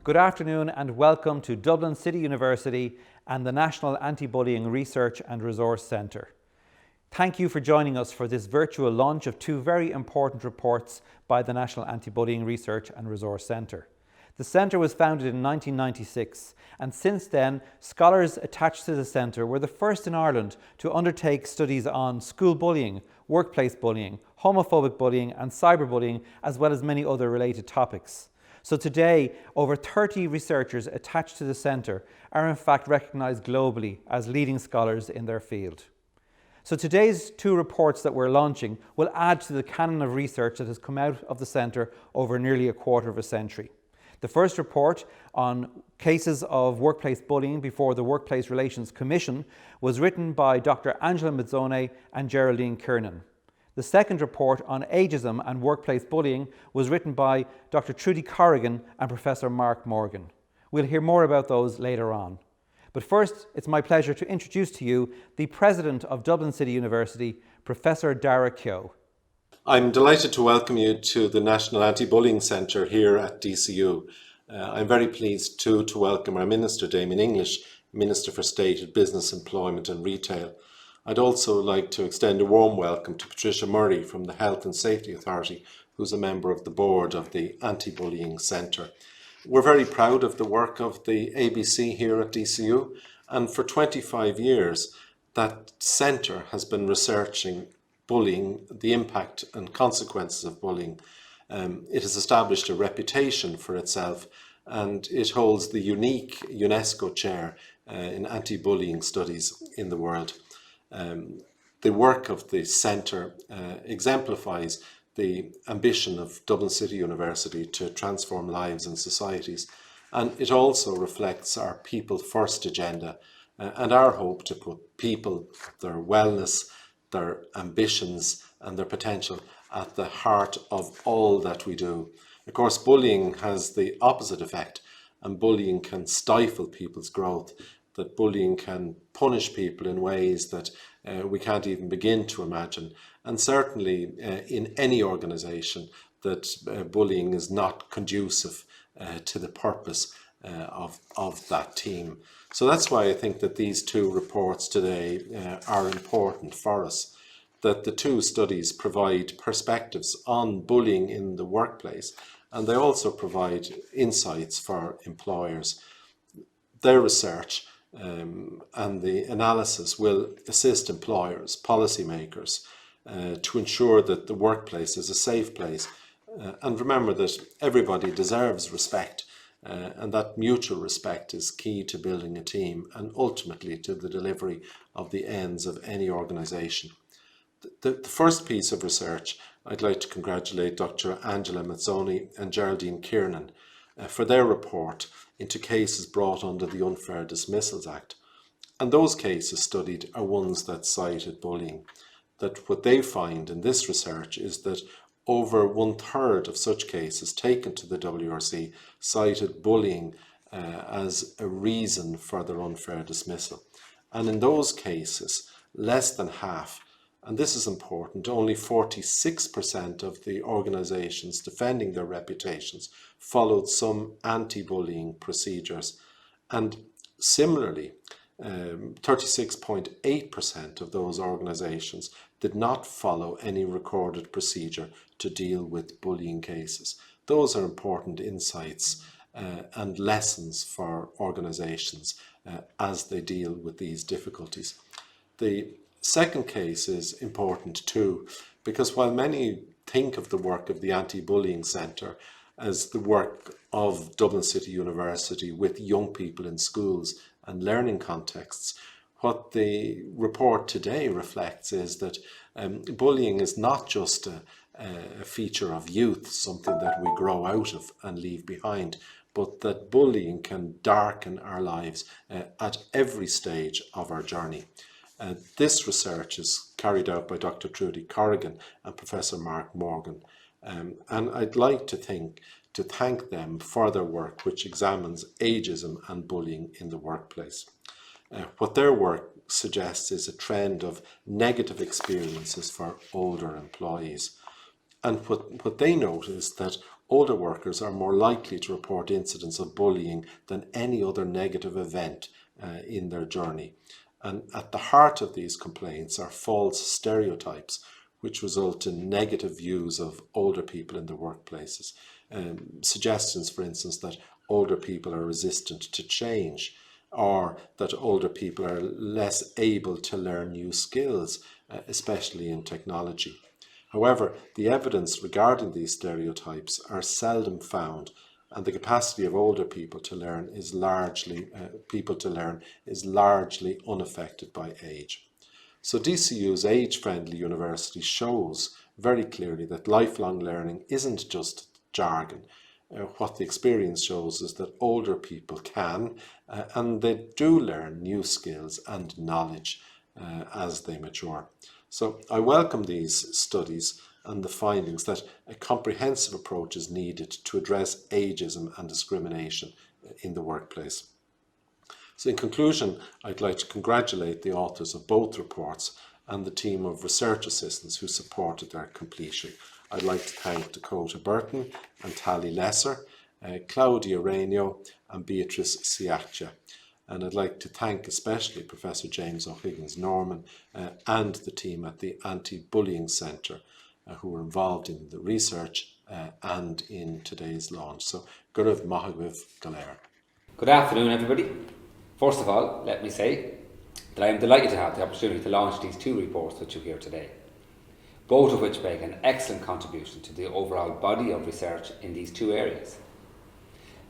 Good afternoon and welcome to Dublin City University and the National Anti-Bullying Research and Resource Centre. Thank you for joining us for this virtual launch of two very important reports by the National Anti-Bullying Research and Resource Centre. The Centre was founded in 1996 and since then scholars attached to the Centre were the first in Ireland to undertake studies on school bullying, workplace bullying, homophobic bullying and cyberbullying, as well as many other related topics. So today, over 30 researchers attached to the Centre are in fact recognised globally as leading scholars in their field. So today's two reports that we're launching will add to the canon of research that has come out of the Centre over nearly a quarter of a century. The first report on cases of workplace bullying before the Workplace Relations Commission was written by Dr. Mazzone and Geraldine Kiernan. The second report on ageism and workplace bullying was written by Dr. Trudy Corrigan and Professor Mark Morgan. We'll hear more about those later on. But first, it's my pleasure to introduce to you the President of Dublin City University, Professor Dara Keogh. I'm delighted to welcome you to the National Anti-Bullying Centre here at DCU. I'm very pleased too to welcome our Mr Damien English, Minister for State at Business, Employment and Retail. I'd also like to extend a warm welcome to Patricia Murray from the Health and Safety Authority, who's a member of the board of the Anti-Bullying Centre. We're very proud of the work of the ABC here at DCU, and for 25 years that centre has been researching bullying, the impact and consequences of bullying. It has established a reputation for itself and it holds the unique UNESCO chair in anti-bullying studies in the world. The work of the centre exemplifies the ambition of Dublin City University to transform lives and societies, and it also reflects our people first agenda and our hope to put people, their wellness, their ambitions and their potential at the heart of all that we do. Of course, bullying has the opposite effect, and bullying can stifle people's growth, that bullying can punish people in ways that we can't even begin to imagine. And certainly in any organisation, that bullying is not conducive to the purpose of that team. So that's why I think that these two reports today are important for us, that the two studies provide perspectives on bullying in the workplace, and they also provide insights for employers. Their research and the analysis will assist employers, policymakers, to ensure that the workplace is a safe place. And remember that everybody deserves respect, and that mutual respect is key to building a team and ultimately to the delivery of the ends of any organisation. The first piece of research, I'd like to congratulate Dr. Mazzone and Geraldine Kiernan for their report into cases brought under the Unfair Dismissals Act. And those cases studied are ones that cited bullying. That what they find in this research is that over 1/3 of such cases taken to the WRC cited bullying as a reason for their unfair dismissal. And in those cases, less than half, and this is important, only 46% of the organisations defending their reputations followed some anti-bullying procedures. And similarly, 36.8% of those organisations did not follow any recorded procedure to deal with bullying cases. Those are important insights and lessons for organisations as they deal with these difficulties. The second case is important too, because while many think of the work of the Anti-Bullying Centre as the work of Dublin City University with young people in schools and learning contexts, what the report today reflects is that bullying is not just a feature of youth, something that we grow out of and leave behind, but that bullying can darken our lives at every stage of our journey. This research is carried out by Dr. Trudy Corrigan and Professor Mark Morgan, and I'd like to thank them for their work, which examines ageism and bullying in the workplace. What their work suggests is a trend of negative experiences for older employees. And what they note is that older workers are more likely to report incidents of bullying than any other negative event in their journey. And at the heart of these complaints are false stereotypes, which result in negative views of older people in their workplaces. Suggestions, for instance, that older people are resistant to change, or that older people are less able to learn new skills, especially in technology. However, the evidence regarding these stereotypes are seldom found, and the capacity of older people to learn is largely unaffected by age. So DCU's age-friendly university shows very clearly that lifelong learning isn't just jargon. What the experience shows is that older people can and they do learn new skills and knowledge as they mature. So I welcome these studies and the findings that a comprehensive approach is needed to address ageism and discrimination in the workplace. So in conclusion, I'd like to congratulate the authors of both reports and the team of research assistants who supported their completion. I'd like to thank Dakota Burton and Tally Lesser, Claudia Rainio and Beatrice Siaccia. And I'd like to thank especially Professor James O'Higgins Norman and the team at the Anti-Bullying Centre who were involved in the research and in today's launch. So, Gurav Mahagwiv Galera. Good afternoon, everybody. First of all, let me say that I am delighted to have the opportunity to launch these two reports with you here today, both of which make an excellent contribution to the overall body of research in these two areas.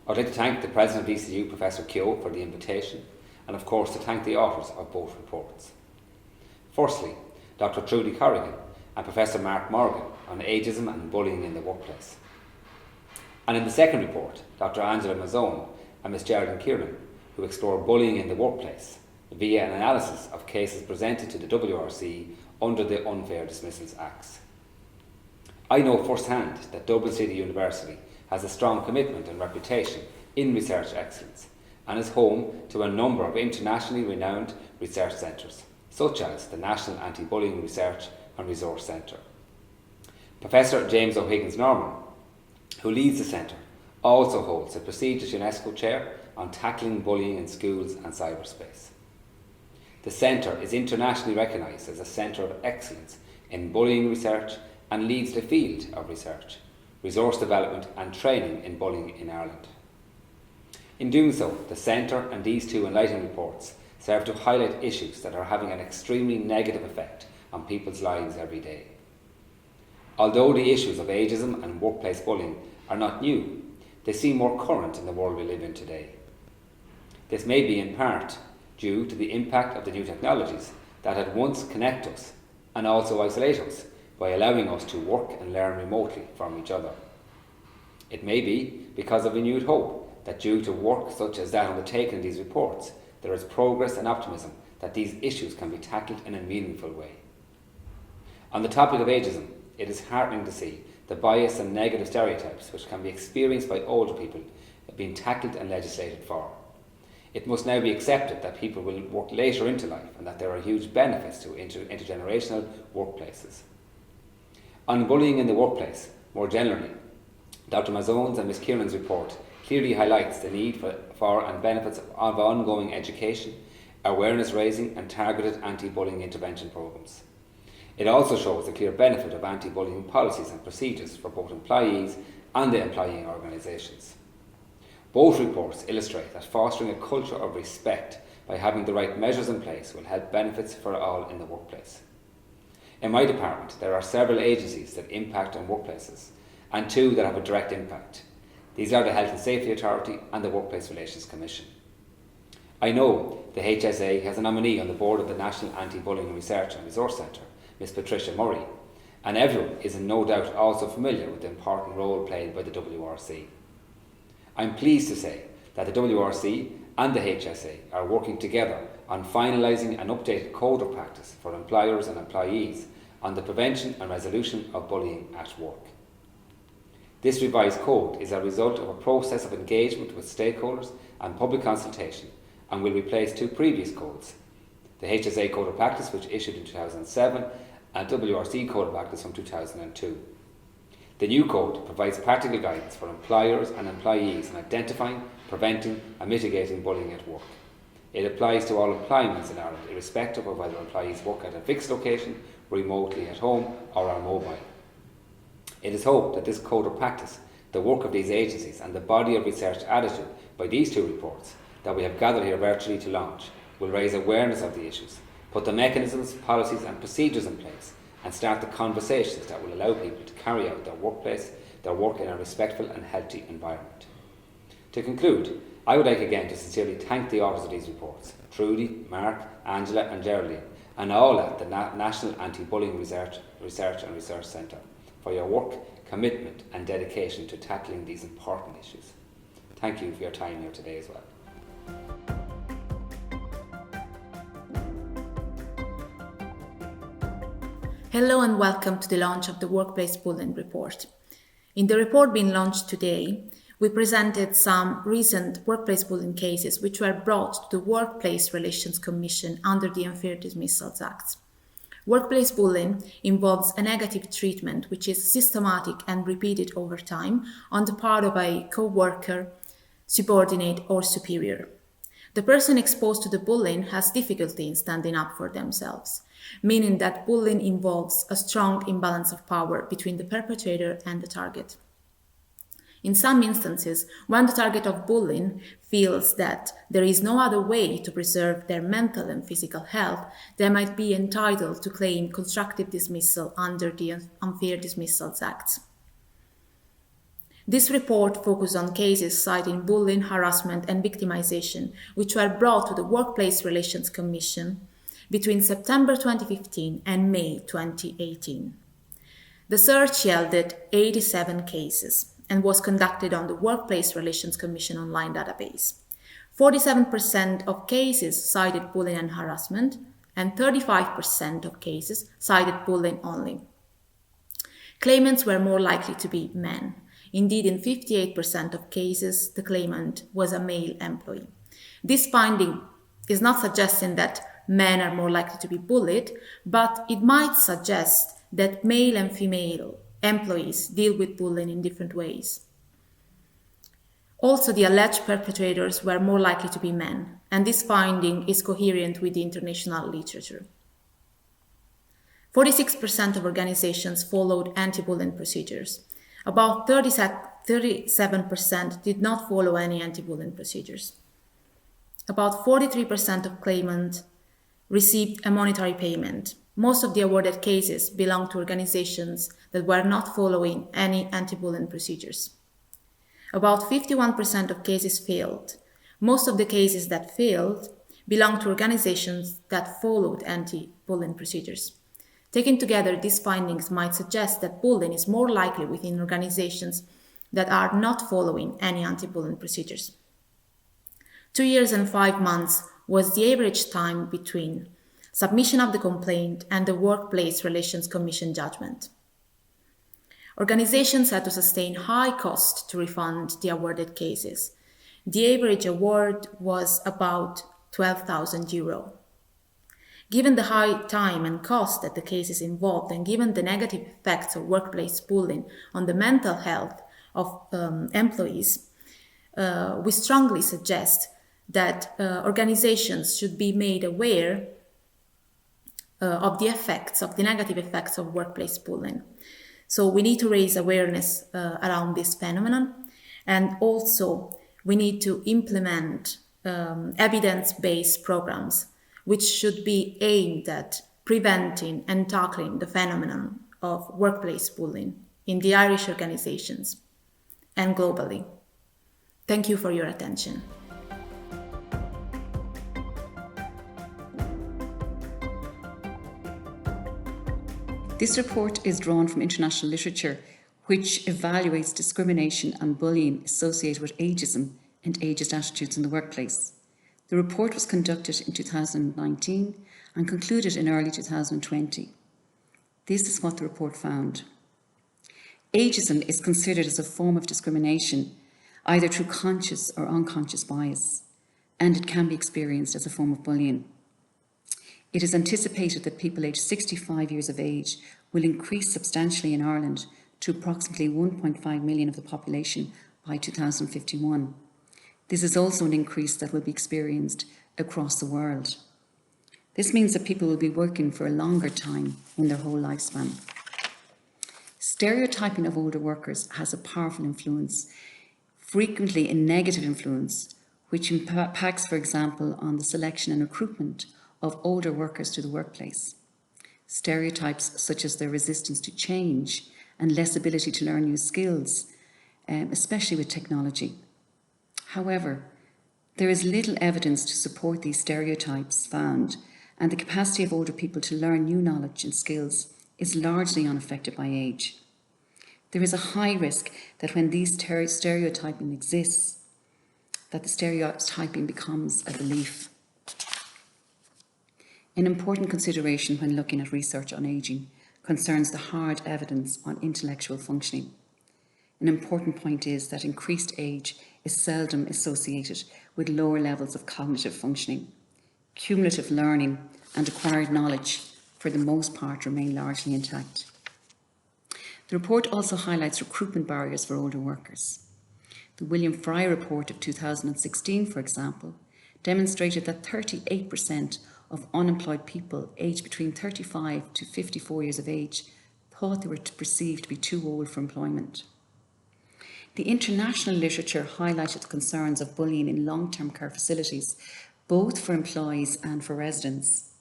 I'd like to thank the President of DCU, Professor Keogh, for the invitation, and of course to thank the authors of both reports. Firstly, Dr. Trudy Corrigan and Professor Mark Morgan on ageism and bullying in the workplace. And in the second report, Dr. Angela Mazzone and Ms Geraldine Kiernan, who explore bullying in the workplace via an analysis of cases presented to the WRC under the Unfair Dismissals Act. I know firsthand that Dublin City University has a strong commitment and reputation in research excellence and is home to a number of internationally renowned research centres, such as the National Anti-Bullying Research and Resource Centre. Professor James O'Higgins Norman, who leads the centre, also holds a prestigious UNESCO chair on tackling bullying in schools and cyberspace. The centre is internationally recognised as a centre of excellence in bullying research and leads the field of research, resource development and training in bullying in Ireland. In doing so, the centre and these two enlightening reports serve to highlight issues that are having an extremely negative effect on people's lives every day. Although the issues of ageism and workplace bullying are not new, they seem more current in the world we live in today. This may be in part due to the impact of the new technologies that at once connect us and also isolate us by allowing us to work and learn remotely from each other. It may be because of renewed hope that due to work such as that undertaken in these reports, there is progress and optimism that these issues can be tackled in a meaningful way. On the topic of ageism, it is heartening to see the bias and negative stereotypes which can be experienced by older people being tackled and legislated for. It must now be accepted that people will work later into life and that there are huge benefits to intergenerational workplaces. On bullying in the workplace, more generally, Dr. Mazzone's and Ms Kiernan's report clearly highlights the need for and benefits of ongoing education, awareness raising and targeted anti-bullying intervention programmes. It also shows the clear benefit of anti-bullying policies and procedures for both employees and the employing organisations. Both reports illustrate that fostering a culture of respect by having the right measures in place will help benefits for all in the workplace. In my department, there are several agencies that impact on workplaces, and two that have a direct impact. These are the Health and Safety Authority and the Workplace Relations Commission. I know the HSA has a nominee on the board of the National Anti-Bullying Research and Resource Centre, Ms Patricia Murray, and everyone is in no doubt also familiar with the important role played by the WRC. I'm pleased to say that the WRC and the HSA are working together on finalising an updated code of practice for employers and employees on the prevention and resolution of bullying at work. This revised code is a result of a process of engagement with stakeholders and public consultation and will replace two previous codes, the HSA Code of Practice, which issued in 2007, and WRC Code of Practice from 2002. The new code provides practical guidance for employers and employees in identifying, preventing and mitigating bullying at work. It applies to all employments in Ireland, irrespective of whether employees work at a fixed location, remotely at home or are mobile. It is hoped that this code of practice, the work of these agencies and the body of research added to by these two reports that we have gathered here virtually to launch will raise awareness of the issues, put the mechanisms, policies and procedures in place and start the conversations that will allow people to carry out their work in a respectful and healthy environment. To conclude, I would like again to sincerely thank the authors of these reports, Trudy, Mark, Angela and Geraldine, and all at the National Anti-Bullying Research Centre for your work, commitment and dedication to tackling these important issues. Thank you for your time here today as well. Hello and welcome to the launch of the Workplace Bullying Report. In the report being launched today, we presented some recent workplace bullying cases which were brought to the Workplace Relations Commission under the Unfair Dismissals Act. Workplace bullying involves a negative treatment which is systematic and repeated over time on the part of a co-worker, subordinate or superior. The person exposed to the bullying has difficulty in standing up for themselves, meaning that bullying involves a strong imbalance of power between the perpetrator and the target. In some instances, when the target of bullying feels that there is no other way to preserve their mental and physical health, they might be entitled to claim constructive dismissal under the Unfair Dismissals Act. This report focuses on cases citing bullying, harassment and victimization, which were brought to the Workplace Relations Commission between September 2015 and May 2018. The search yielded 87 cases and was conducted on the Workplace Relations Commission online database. 47% of cases cited bullying and harassment, and 35% of cases cited bullying only. Claimants were more likely to be men. Indeed, in 58% of cases, the claimant was a male employee. This finding is not suggesting that men are more likely to be bullied, but it might suggest that male and female employees deal with bullying in different ways. Also, the alleged perpetrators were more likely to be men, and this finding is coherent with the international literature. 46% of organizations followed anti-bullying procedures. About 37% did not follow any anti-bullying procedures. About 43% of claimants received a monetary payment. Most of the awarded cases belong to organizations that were not following any anti-bullying procedures. About 51% of cases failed. Most of the cases that failed belong to organizations that followed anti-bullying procedures. Taken together, these findings might suggest that bullying is more likely within organizations that are not following any anti-bullying procedures. 2 years and 5 months was the average time between submission of the complaint and the Workplace Relations Commission judgment. Organizations had to sustain high cost to refund the awarded cases. The average award was about €12,000. Given the high time and cost that the cases involved, and given the negative effects of workplace bullying on the mental health of employees, we strongly suggest that organizations should be made aware of the negative effects of workplace bullying. So we need to raise awareness around this phenomenon, and also we need to implement evidence-based programs which should be aimed at preventing and tackling the phenomenon of workplace bullying in the Irish organizations and globally. Thank you for your attention. This report is drawn from international literature which evaluates discrimination and bullying associated with ageism and ageist attitudes in the workplace. The report was conducted in 2019 and concluded in early 2020. This is what the report found. Ageism is considered as a form of discrimination, either through conscious or unconscious bias, and it can be experienced as a form of bullying. It is anticipated that people aged 65 years of age will increase substantially in Ireland to approximately 1.5 million of the population by 2051. This is also an increase that will be experienced across the world. This means that people will be working for a longer time in their whole lifespan. Stereotyping of older workers has a powerful influence, frequently a negative influence, which impacts, for example, on the selection and recruitment of older workers to the workplace. Stereotypes such as their resistance to change and less ability to learn new skills, especially with technology. However, there is little evidence to support these stereotypes found, and the capacity of older people to learn new knowledge and skills is largely unaffected by age. There is a high risk that when these stereotyping exists, that the stereotyping becomes a belief. An important consideration when looking at research on ageing concerns the hard evidence on intellectual functioning. An important point is that increased age is seldom associated with lower levels of cognitive functioning. Cumulative learning and acquired knowledge, for the most part, remain largely intact. The report also highlights recruitment barriers for older workers. The William Fry report of 2016, for example, demonstrated that 38% of unemployed people aged between 35 to 54 years of age thought they were perceived to be too old for employment. The international literature highlighted the concerns of bullying in long-term care facilities, both for employees and for residents.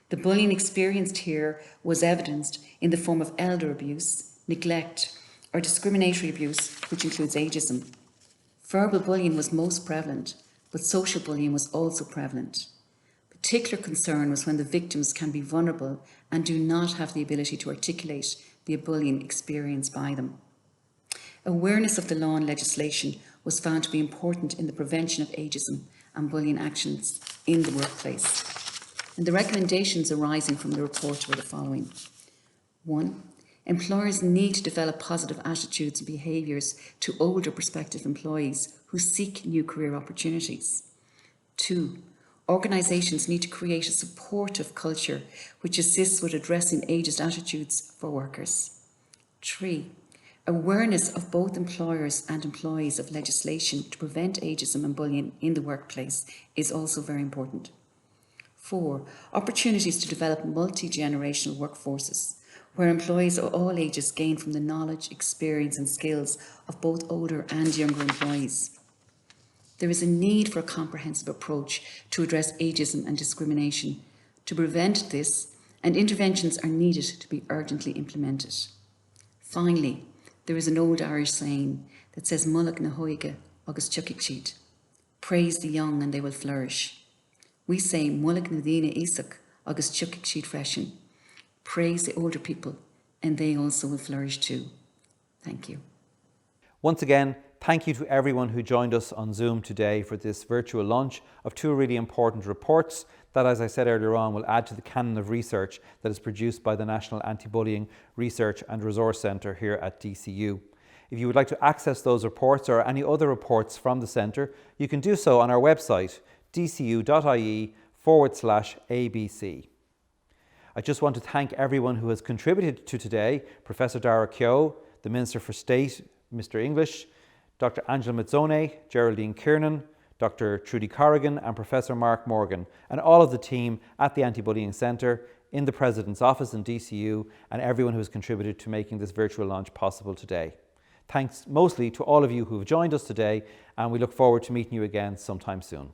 The bullying experienced here was evidenced in the form of elder abuse, neglect, or discriminatory abuse, which includes ageism. Verbal bullying was most prevalent, but social bullying was also prevalent. Particular concern was when the victims can be vulnerable and do not have the ability to articulate the bullying experienced by them. Awareness of the law and legislation was found to be important in the prevention of ageism and bullying actions in the workplace. And the recommendations arising from the report were the following. 1. Employers need to develop positive attitudes and behaviours to older prospective employees who seek new career opportunities. 2. Organisations need to create a supportive culture which assists with addressing ageist attitudes for workers. 3. Awareness of both employers and employees of legislation to prevent ageism and bullying in the workplace is also very important. 4. Opportunities to develop multi-generational workforces where employees of all ages gain from the knowledge, experience and skills of both older and younger employees. There is a need for a comprehensive approach to address ageism and discrimination. To prevent this, and interventions are needed to be urgently implemented. Finally, there is an old Irish saying that says Mulach na hoige agus chucig siad. Praise the young and they will flourish. We say Mulach na dina isach agus chucig siad freshen. Praise the older people and they also will flourish too. Thank you. Once again, thank you to everyone who joined us on Zoom today for this virtual launch of two really important reports that, as I said earlier on, will add to the canon of research that is produced by the National Anti-Bullying Research and Resource Centre here at DCU. If you would like to access those reports or any other reports from the Centre, you can do so on our website, dcu.ie/ABC. I just want to thank everyone who has contributed to today, Professor Dara Keogh, the Minister for State, Mr English, Dr Angela Mazzone, Geraldine Kiernan, Dr Trudy Corrigan and Professor Mark Morgan, and all of the team at the Anti-Bullying Centre, in the President's Office in DCU, and everyone who has contributed to making this virtual launch possible today. Thanks mostly to all of you who have joined us today, and we look forward to meeting you again sometime soon.